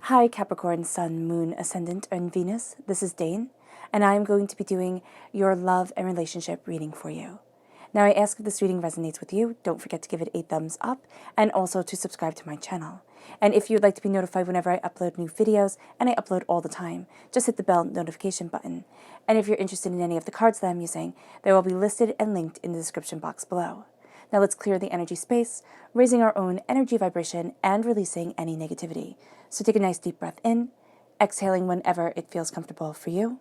Hi Capricorn, Sun, Moon, Ascendant, and Venus. This is Dane, and I am going to be doing your love and relationship reading for you. Now I ask if this reading resonates with you, don't forget to give it a thumbs up, and also to subscribe to my channel. And if you would like to be notified whenever I upload new videos, and I upload all the time, just hit the bell notification button. And if you're interested in any of the cards that I'm using, they will be listed and linked in the description box below. Now let's clear the energy space, raising our own energy vibration and releasing any negativity. So take a nice deep breath in, exhaling whenever it feels comfortable for you.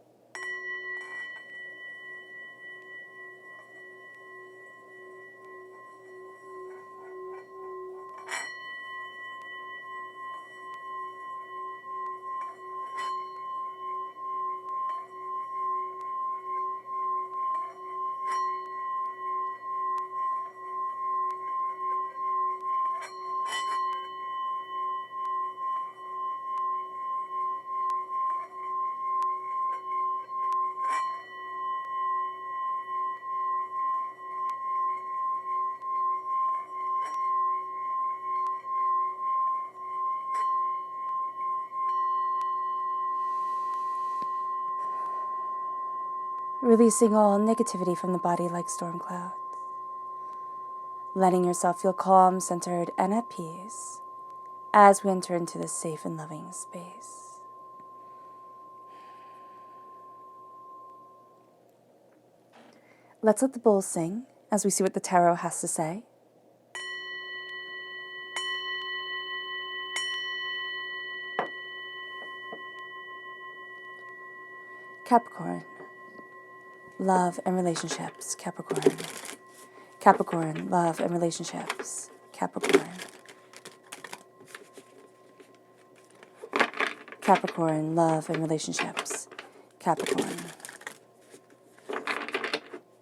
Releasing all negativity from the body like storm clouds. Letting yourself feel calm, centered, and at peace as we enter into this safe and loving space. Let's let the bowls sing as we see what the tarot has to say. Capricorn, love and relationships, Capricorn. Capricorn, love and relationships, Capricorn. Capricorn, love and relationships, Capricorn.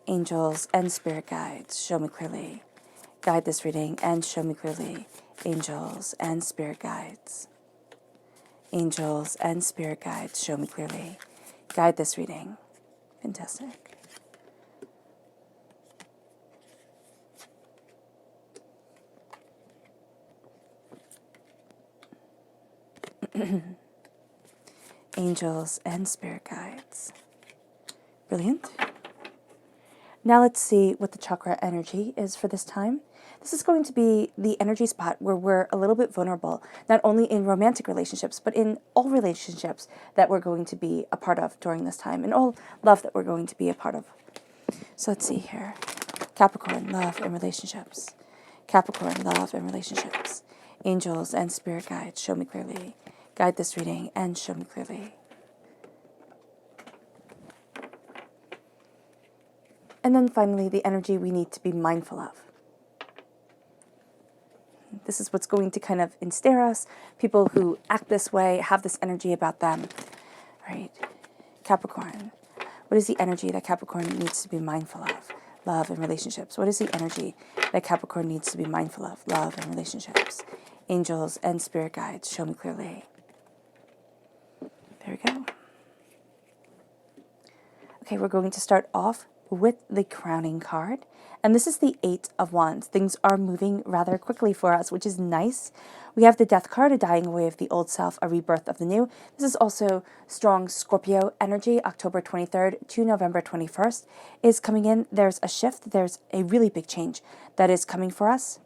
Angels and spirit guides, show me clearly. Guide this reading and show me clearly. Angels and spirit guides. Angels and spirit guides, show me clearly. Guide this reading. Fantastic. Angels and spirit guides. Brilliant. Now let's see what the chakra energy is for this time. This is going to be the energy spot where we're a little bit vulnerable, not only in romantic relationships, but in all relationships that we're going to be a part of during this time, and all love that we're going to be a part of. So let's see here. Capricorn, love and relationships. Capricorn, love and relationships. Angels and spirit guides, show me clearly. Guide this reading and show me clearly. And then finally, the energy we need to be mindful of. This is what's going to kind of ensnare us. People who act this way have this energy about them, right? Capricorn. What is the energy that Capricorn needs to be mindful of? Love and relationships. What is the energy that Capricorn needs to be mindful of? Love and relationships. Angels and spirit guides, show me clearly. There we go. Okay, we're going to start off with the crowning card. And this is the Eight of Wands. Things are moving rather quickly for us, which is nice. We have the Death card, a dying away of the old self, a rebirth of the new. This is also strong Scorpio energy. October 23rd to November 21st is coming in. There's a shift. There's a really big change that is coming for us.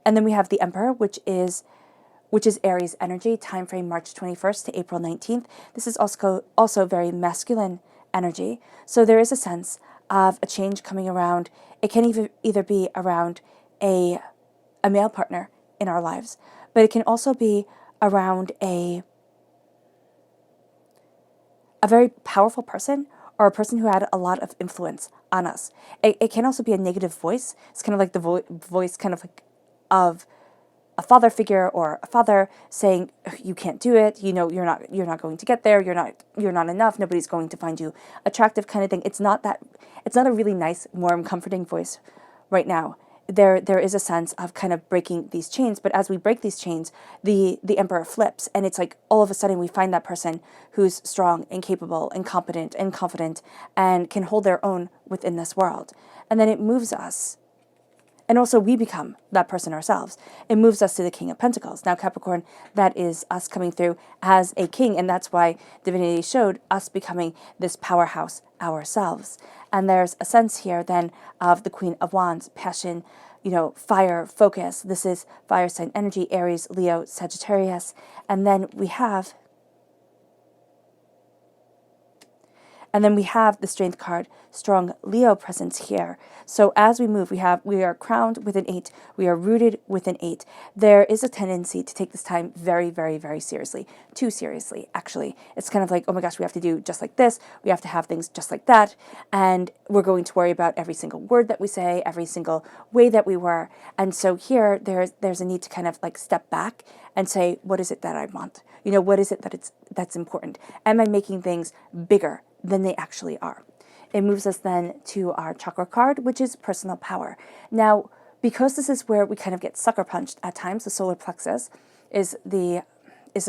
And then we have the Emperor, which is Aries energy, time frame March 21st to April 19th. This is also very masculine energy. So there is a sense of a change coming around. It can either be around a male partner in our lives, but it can also be around a very powerful person or a person who had a lot of influence on us. It can also be a negative voice. It's kind of like the voice kind of like of a father figure or a father saying, you can't do it, you know, you're not going to get there, you're not enough, nobody's going to find you attractive, kind of thing. It's not a really nice, warm, comforting voice right now. There is a sense of kind of breaking these chains, but as we break these chains, the Emperor flips, and it's like all of a sudden we find that person who's strong and capable and competent and confident and can hold their own within this world. And then it moves us And also we become that person ourselves. It moves us to the King of Pentacles. Now Capricorn, that is us coming through as a king, and that's why divinity showed us becoming this powerhouse ourselves. And there's a sense here then of the Queen of Wands, passion, fire, focus. This is fire sign energy, Aries, Leo, Sagittarius. And then we have the Strength card, strong Leo presence here. So as we move, we are crowned with an 8. We are rooted with an 8. There is a tendency to take this time very, very, very seriously. Too seriously, actually. It's kind of like, oh my gosh, we have to do just like this. We have to have things just like that. And we're going to worry about every single word that we say, every single way that we were. And so here, there's a need to kind of like step back and say, what is it that I want? What is it that's important? Am I making things bigger than they actually are? It moves us then to our chakra card, which is personal power. Now, because this is where we kind of get sucker punched at times, the solar plexus is the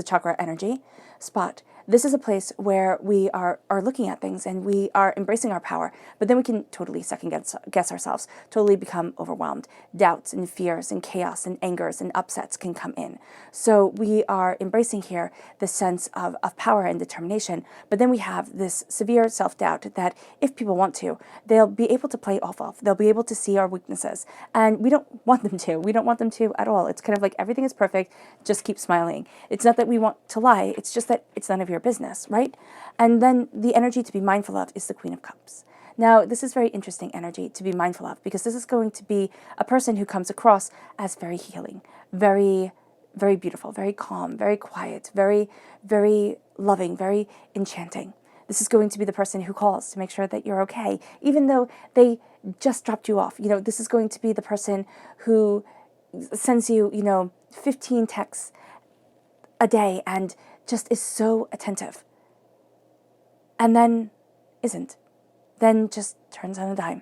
chakra energy spot. This is a place where we are looking at things and we are embracing our power, but then we can totally second guess ourselves, totally become overwhelmed. Doubts and fears and chaos and angers and upsets can come in. So we are embracing here the sense of power and determination, but then we have this severe self-doubt that if people want to, they'll be able to play off of, they'll be able to see our weaknesses, and we don't want them to. We don't want them to at all. It's kind of like everything is perfect, just keep smiling. It's not that we want to lie, it's just that it's none of your business, right? And then the energy to be mindful of is the Queen of Cups. Now, this is very interesting energy to be mindful of because this is going to be a person who comes across as very healing, very, very beautiful, very calm, very quiet, very, very loving, very enchanting. This is going to be the person who calls to make sure that you're okay, even though they just dropped you off. This is going to be the person who sends you, 15 texts a day and just is so attentive, and then isn't, then just turns on a dime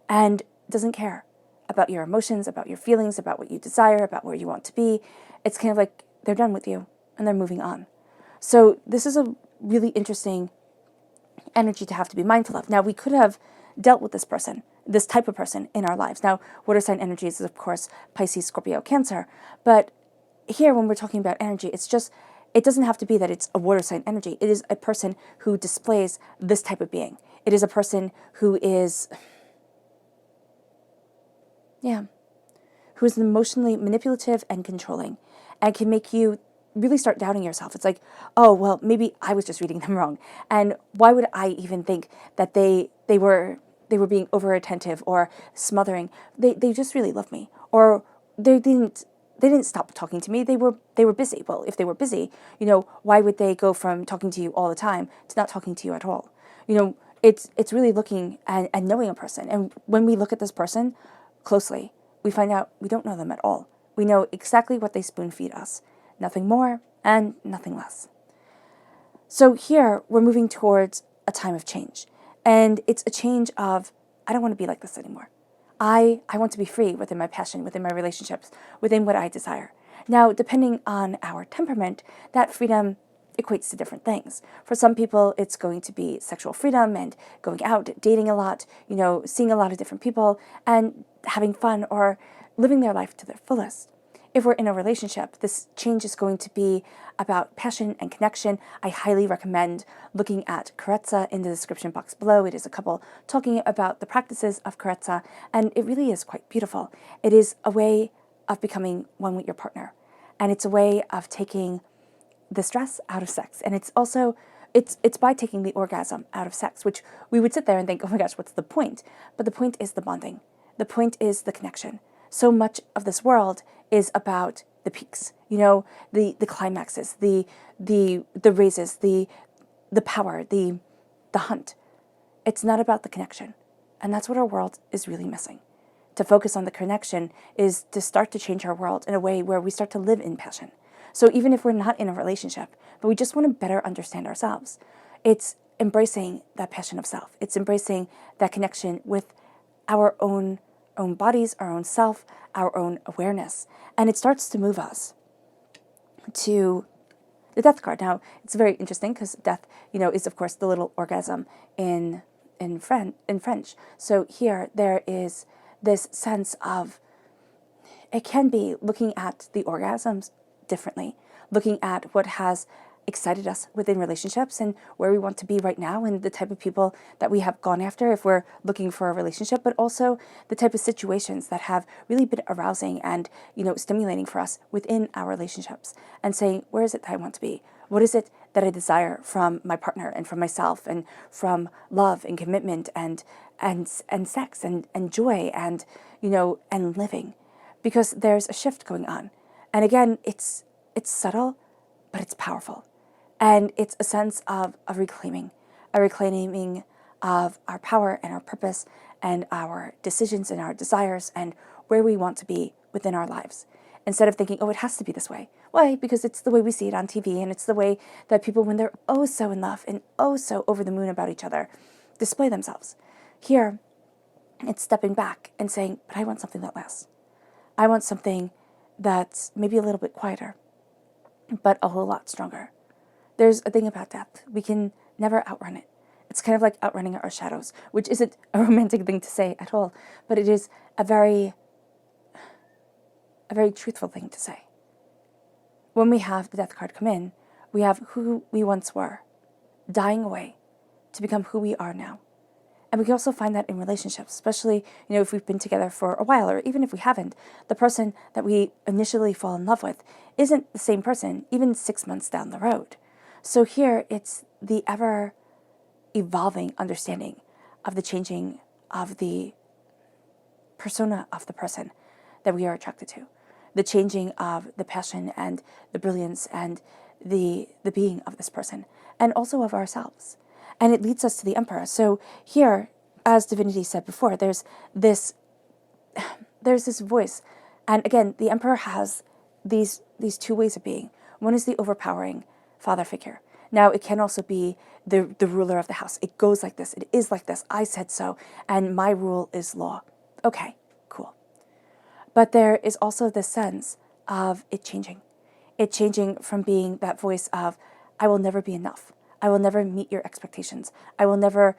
and doesn't care about your emotions, about your feelings, about what you desire, about where you want to be. It's kind of like they're done with you and they're moving on. So this is a really interesting energy to have to be mindful of. Now, we could have dealt with this person, this type of person in our lives. Now, water sign energies is, of course, Pisces, Scorpio, Cancer, but here when we're talking about energy, it doesn't have to be that it's a water sign energy. It is a person who displays this type of being. It is a person who is, who is emotionally manipulative and controlling and can make you really start doubting yourself. It's like, oh, well, maybe I was just reading them wrong. And why would I even think that they were being over attentive or smothering? They just really love me. Or they didn't stop talking to me. They were busy. Well, if they were busy, why would they go from talking to you all the time to not talking to you at all? It's really looking and knowing a person. And when we look at this person closely, we find out we don't know them at all. We know exactly what they spoon feed us. Nothing more and nothing less. So here we're moving towards a time of change. And it's a change of, I don't want to be like this anymore. I want to be free within my passion, within my relationships, within what I desire. Now, depending on our temperament, that freedom equates to different things. For some people, it's going to be sexual freedom and going out, dating a lot, seeing a lot of different people and having fun or living their life to their fullest. If we're in a relationship, this change is going to be about passion and connection. I highly recommend looking at Carezza in the description box below. It is a couple talking about the practices of Carezza, and it really is quite beautiful. It is a way of becoming one with your partner, and it's a way of taking the stress out of sex. And it's also, it's by taking the orgasm out of sex, which we would sit there and think, oh my gosh, what's the point? But the point is the bonding. The point is the connection. So much of this world is about the peaks, the climaxes, the raises, the power, the hunt. It's not about the connection. And that's what our world is really missing. To focus on the connection is to start to change our world in a way where we start to live in passion. So even if we're not in a relationship, but we just want to better understand ourselves, it's embracing that passion of self. It's embracing that connection with our own bodies, our own self, our own awareness. And it starts to move us to the death card. Now, it's very interesting because death, is of course the little orgasm in French. So here there is this sense of, it can be looking at the orgasms differently, looking at what has excited us within relationships and where we want to be right now and the type of people that we have gone after if we're looking for a relationship, but also the type of situations that have really been arousing and, stimulating for us within our relationships, and saying, where is it that I want to be? What is it that I desire from my partner and from myself and from love and commitment and sex and joy and, and living? Because there's a shift going on. And again, it's subtle, but it's powerful. And it's a sense of a reclaiming of our power and our purpose and our decisions and our desires and where we want to be within our lives. Instead of thinking, oh, it has to be this way. Why? Because it's the way we see it on TV, and it's the way that people, when they're oh so in love and oh so over the moon about each other, display themselves. Here, it's stepping back and saying, but I want something that lasts. I want something that's maybe a little bit quieter, but a whole lot stronger. There's a thing about death. We can never outrun it. It's kind of like outrunning our shadows, which isn't a romantic thing to say at all, but it is a very truthful thing to say. When we have the death card come in, we have who we once were, dying away to become who we are now. And we can also find that in relationships, especially, if we've been together for a while, or even if we haven't, the person that we initially fall in love with isn't the same person, even 6 months down the road. So here, it's the ever evolving understanding of the changing of the persona of the person that we are attracted to, the changing of the passion and the brilliance and the being of this person, and also of ourselves. And it leads us to the Emperor. So here, as Divinity said before, there's this voice. And again, the Emperor has these two ways of being. One is the overpowering father figure. Now, it can also be the ruler of the house. It goes like this. It is like this. I said so. And my rule is law. Okay, cool. But there is also this sense of it changing. It changing from being that voice of, I will never be enough. I will never meet your expectations. I will never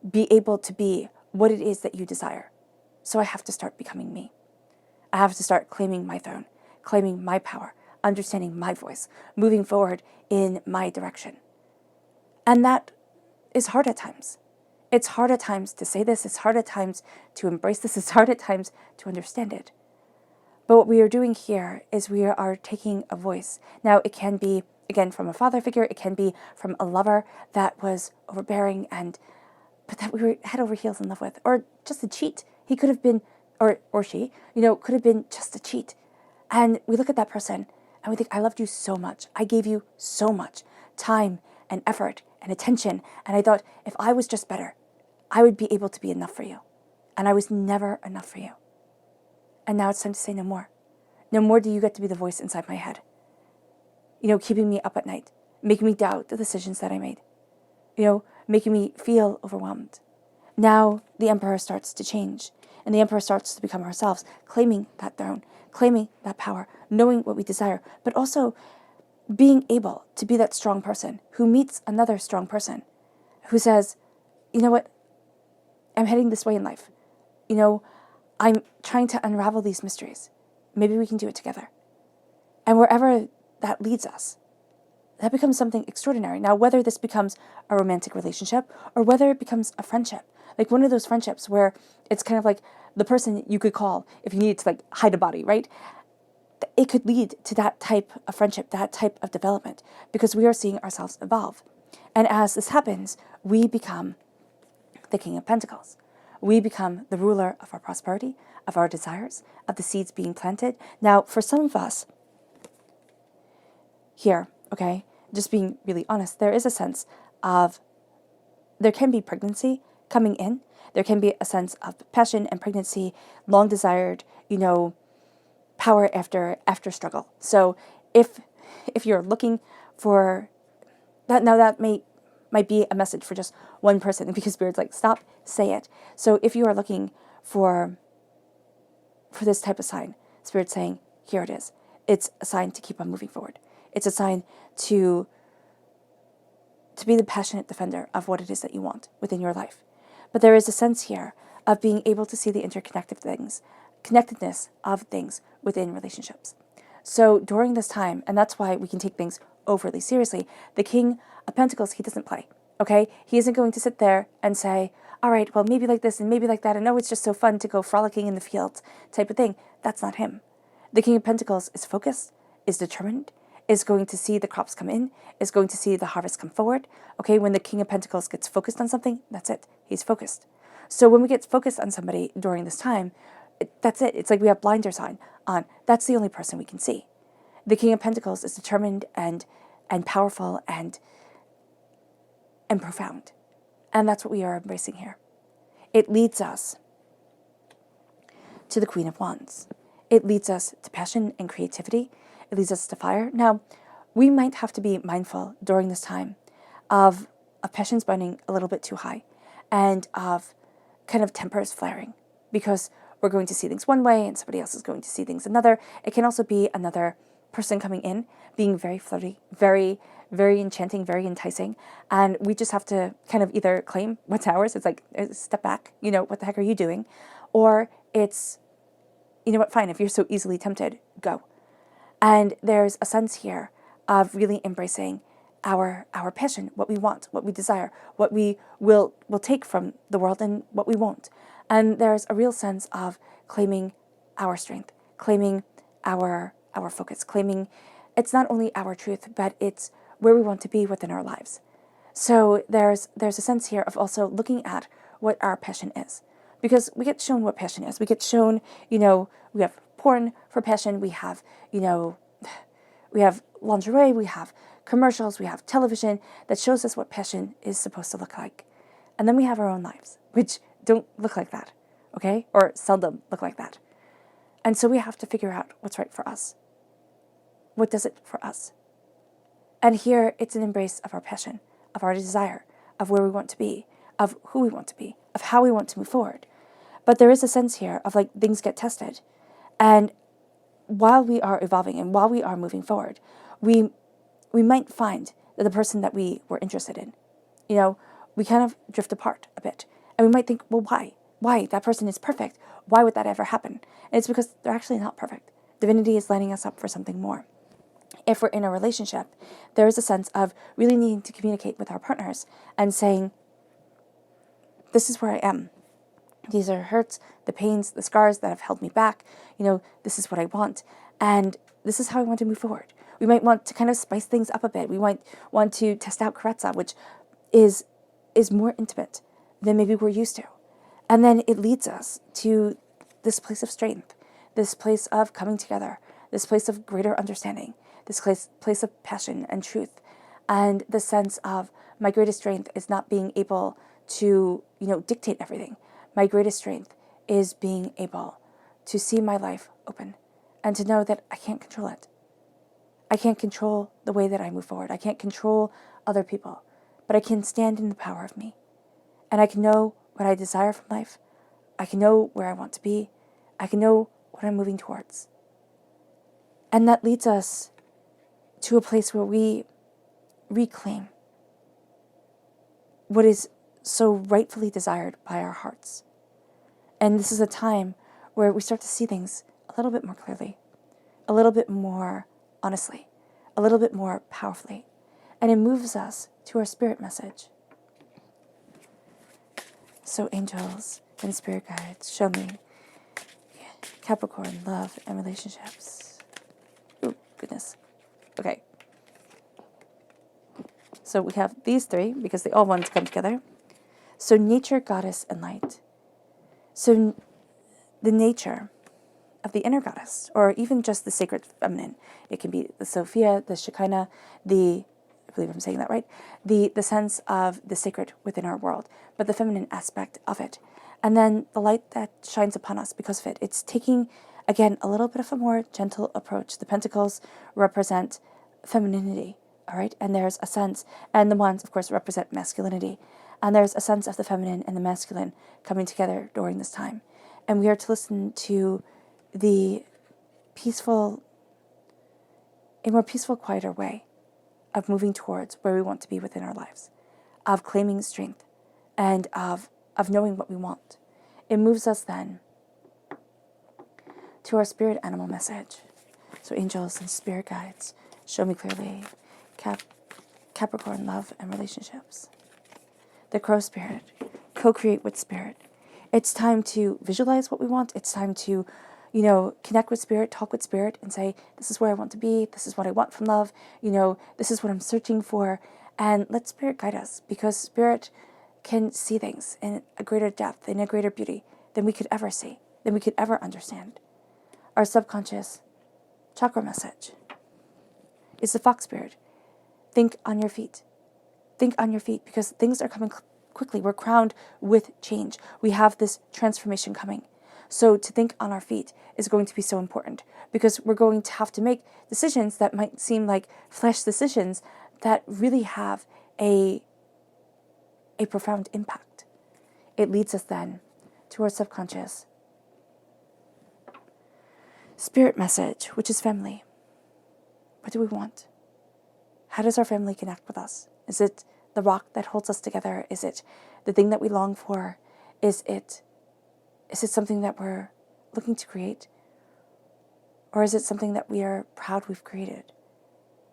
be able to be what it is that you desire. So I have to start becoming me. I have to start claiming my throne, claiming my power, understanding my voice, moving forward in my direction. And that is hard at times. It's hard at times to say this. It's hard at times to embrace this. It's hard at times to understand it. But what we are doing here is we are taking a voice. Now, it can be, again, from a father figure. It can be from a lover that was overbearing but that we were head over heels in love with, or just a cheat. He could have been, or she, could have been just a cheat. And we look at that person and we think, I loved you so much. I gave you so much time and effort and attention. And I thought, if I was just better, I would be able to be enough for you. And I was never enough for you. And now it's time to say no more. No more do you get to be the voice inside my head. Keeping me up at night, making me doubt the decisions that I made. Making me feel overwhelmed. Now the Emperor starts to change. And the Emperor starts to become ourselves, claiming that throne, claiming that power, knowing what we desire, but also being able to be that strong person who meets another strong person who says, you know what, I'm heading this way in life. I'm trying to unravel these mysteries. Maybe we can do it together. And wherever that leads us, that becomes something extraordinary. Now, whether this becomes a romantic relationship or whether it becomes a friendship, like one of those friendships where it's kind of like the person you could call if you needed to hide a body, right? It could lead to that type of friendship, that type of development, because we are seeing ourselves evolve. And as this happens, we become the King of Pentacles. We become the ruler of our prosperity, of our desires, of the seeds being planted. Now, for some of us here, okay, just being really honest, there is a sense of, there can be pregnancy coming in. There can be a sense of passion and pregnancy, long desired, power after struggle. So if you're looking for that, now that might be a message for just one person, because Spirit's like, stop, say it. So if you are looking for this type of sign, Spirit's saying, here it is. It's a sign to keep on moving forward. It's a sign to be the passionate defender of what it is that you want within your life. But there is a sense here of being able to see the connectedness of things within relationships. So during this time, and that's why we can take things overly seriously, the King of Pentacles, he doesn't play, okay? He isn't going to sit there and say, all right, well, maybe like this and maybe like that, and oh, it's just so fun to go frolicking in the fields type of thing. That's not him. The King of Pentacles is focused, is determined, is going to see the crops come in, is going to see the harvest come forward. Okay, when the King of Pentacles gets focused on something, that's it. He's focused. So when we get focused on somebody during this time, that's it. It's like we have blinders on. That's the only person we can see. The King of Pentacles is determined and powerful and profound. And that's what we are embracing here. It leads us to the Queen of Wands. It leads us to passion and creativity. It leads us to fire. Now, we might have to be mindful during this time of passions burning a little bit too high and of kind of tempers flaring, because we're going to see things one way and somebody else is going to see things another. It can also be another person coming in, being very flirty, very, very enchanting, very enticing. And we just have to kind of either claim what's ours. It's like, step back, what the heck are you doing? Or it's, you know what, fine, if you're so easily tempted, go. And there's a sense here of really embracing our passion, what we want, what we desire, what we will take from the world and what we won't. And there's a real sense of claiming our strength, claiming our focus, claiming it's not only our truth, but it's where we want to be within our lives. So there's a sense here of also looking at what our passion is. Because we get shown what passion is. We get shown, we have porn for passion, we have, we have lingerie, we have commercials, we have television that shows us what passion is supposed to look like. And then we have our own lives, which don't look like that, okay? Or seldom look like that. And so we have to figure out what's right for us. What does it for us? And here it's an embrace of our passion, of our desire, of where we want to be, of who we want to be, of how we want to move forward. But there is a sense here of like things get tested. And while we are evolving and while we are moving forward, we might find that the person that we were interested in, we kind of drift apart a bit. And we might think, well, why? Why? That person is perfect. Why would that ever happen? And it's because they're actually not perfect. Divinity is lining us up for something more. If we're in a relationship, there is a sense of really needing to communicate with our partners and saying, this is where I am. These are hurts, the pains, the scars that have held me back. This is what I want. And this is how I want to move forward. We might want to kind of spice things up a bit. We might want to test out Carezza, which is more intimate than maybe we're used to. And then it leads us to this place of strength, this place of coming together, this place of greater understanding, this place of passion and truth, and the sense of my greatest strength is not being able to, dictate everything. My greatest strength is being able to see my life open and to know that I can't control it. I can't control the way that I move forward. I can't control other people, but I can stand in the power of me. And I can know what I desire from life. I can know where I want to be. I can know what I'm moving towards. And that leads us to a place where we reclaim what is so rightfully desired by our hearts. And this is a time where we start to see things a little bit more clearly, a little bit more honestly, a little bit more powerfully. And it moves us to our spirit message. So angels and spirit guides, show me Capricorn, love, and relationships. Ooh, goodness. Okay. So we have these three because they all want to come together. So nature, goddess, and light. So the nature of the inner goddess, or even just the sacred feminine. It can be the Sophia, the Shekinah, I believe I'm saying that right, the sense of the sacred within our world, but the feminine aspect of it. And then the light that shines upon us because of it. It's taking, again, a little bit of a more gentle approach. The pentacles represent femininity, all right? And there's a sense, and the wands, of course, represent masculinity. And there's a sense of the feminine and the masculine coming together during this time. And we are to listen to the more peaceful, quieter way of moving towards where we want to be within our lives, of claiming strength, and of knowing what we want. It moves us then to our spirit animal message. So angels and spirit guides, show me clearly. Capricorn, love and relationships. The crow spirit, co-create with spirit. It's time to visualize what we want. It's time to, connect with spirit, talk with spirit, and say, this is where I want to be. This is what I want from love. This is what I'm searching for. And let spirit guide us, because spirit can see things in a greater depth, in a greater beauty than we could ever see, than we could ever understand. Our subconscious chakra message is the fox spirit. Think on your feet. Think on your feet, because things are coming quickly. We're crowned with change. We have this transformation coming. So to think on our feet is going to be so important, because we're going to have to make decisions that might seem like flesh decisions that really have a profound impact. It leads us then to our subconscious spirit message, which is family. What do we want? How does our family connect with us? Is it the rock that holds us together? Is it the thing that we long for? Is it something that we're looking to create? Or is it something that we are proud we've created?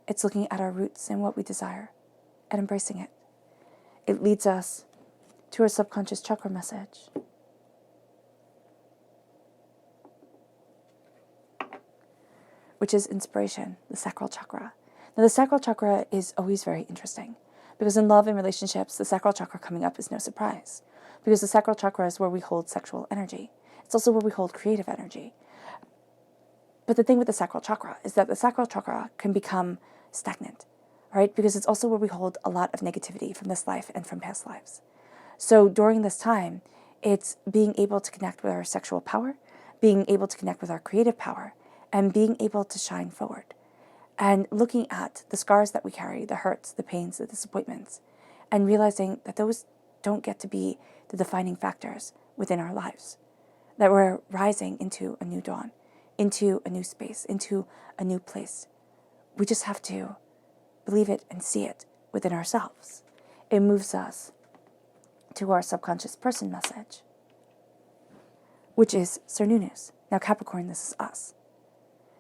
It's looking at our roots and what we desire and embracing it. It leads us to our subconscious chakra message, which is inspiration, the sacral chakra. Now, the sacral chakra is always very interesting, because in love and relationships, the sacral chakra coming up is no surprise, because the sacral chakra is where we hold sexual energy. It's also where we hold creative energy. But the thing with the sacral chakra is that the sacral chakra can become stagnant, right? Because it's also where we hold a lot of negativity from this life and from past lives. So during this time, it's being able to connect with our sexual power, being able to connect with our creative power, and being able to shine forward. And looking at the scars that we carry, the hurts, the pains, the disappointments, and realizing that those don't get to be the defining factors within our lives. That we're rising into a new dawn, into a new space, into a new place. We just have to believe it and see it within ourselves. It moves us to our subconscious person message, which is Cernunnos. Now, Capricorn, this is us.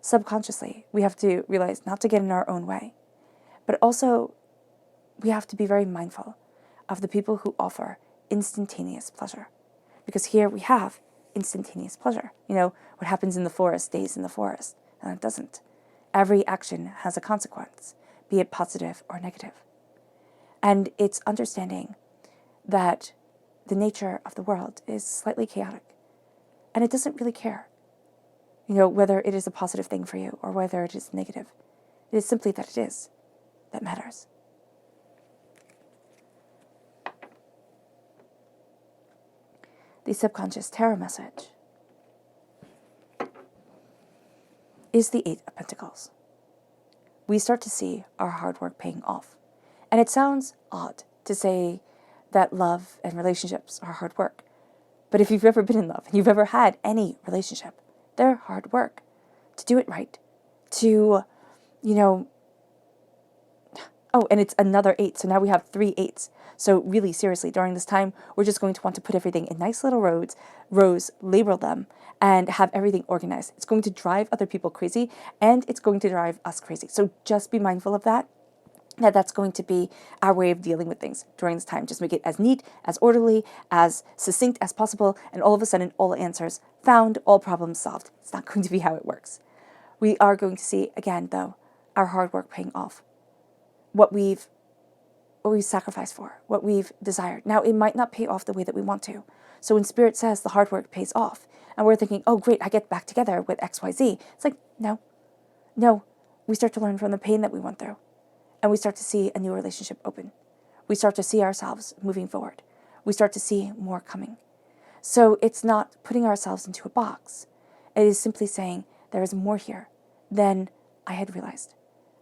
Subconsciously, we have to realize not to get in our own way, but also we have to be very mindful of the people who offer instantaneous pleasure. Because here we have instantaneous pleasure. What happens in the forest stays in the forest, and it doesn't. Every action has a consequence, be it positive or negative. And it's understanding that the nature of the world is slightly chaotic, and it doesn't really care, whether it is a positive thing for you or whether it is negative. It is simply that it is that matters. The subconscious tarot message is the Eight of Pentacles. We start to see our hard work paying off. And it sounds odd to say that love and relationships are hard work. But if you've ever been in love and you've ever had any relationship, they're hard work. To do it right, to, oh, and it's another 8. So now we have 3 8s. So really, seriously, during this time, we're just going to want to put everything in nice little rows, label them, and have everything organized. It's going to drive other people crazy, and it's going to drive us crazy. So just be mindful of that. That's going to be our way of dealing with things during this time. Just make it as neat, as orderly, as succinct as possible, and all of a sudden, all answers found, all problems solved. It's not going to be how it works. We are going to see, again, though, our hard work paying off. What we've sacrificed for, what we've desired. Now, it might not pay off the way that we want to. So when Spirit says the hard work pays off, and we're thinking, oh, great, I get back together with XYZ. It's like, no. We start to learn from the pain that we went through. And we start to see a new relationship open. We start to see ourselves moving forward. We start to see more coming. So it's not putting ourselves into a box. It is simply saying there is more here than I had realized,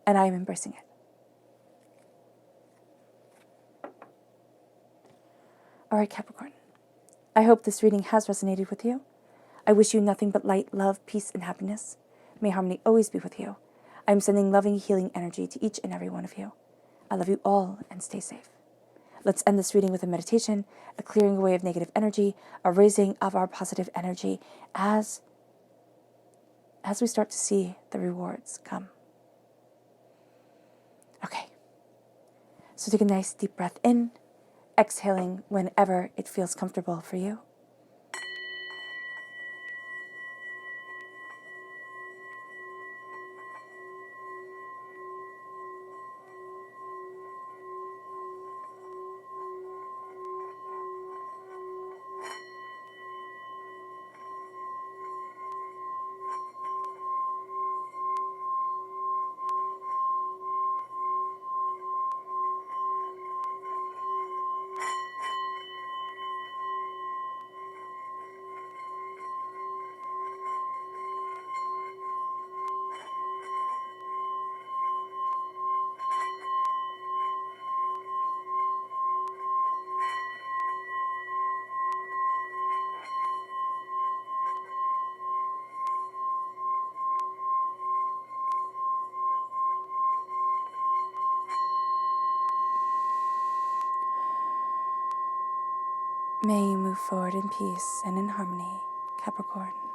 and I am embracing it. All right, Capricorn. I hope this reading has resonated with you. I wish you nothing but light, love, peace, and happiness. May harmony always be with you. I'm sending loving, healing energy to each and every one of you. I love you all, and stay safe. Let's end this reading with a meditation, a clearing away of negative energy, a raising of our positive energy as we start to see the rewards come. Okay. So take a nice deep breath in, exhaling whenever it feels comfortable for you. May you move forward in peace and in harmony, Capricorn.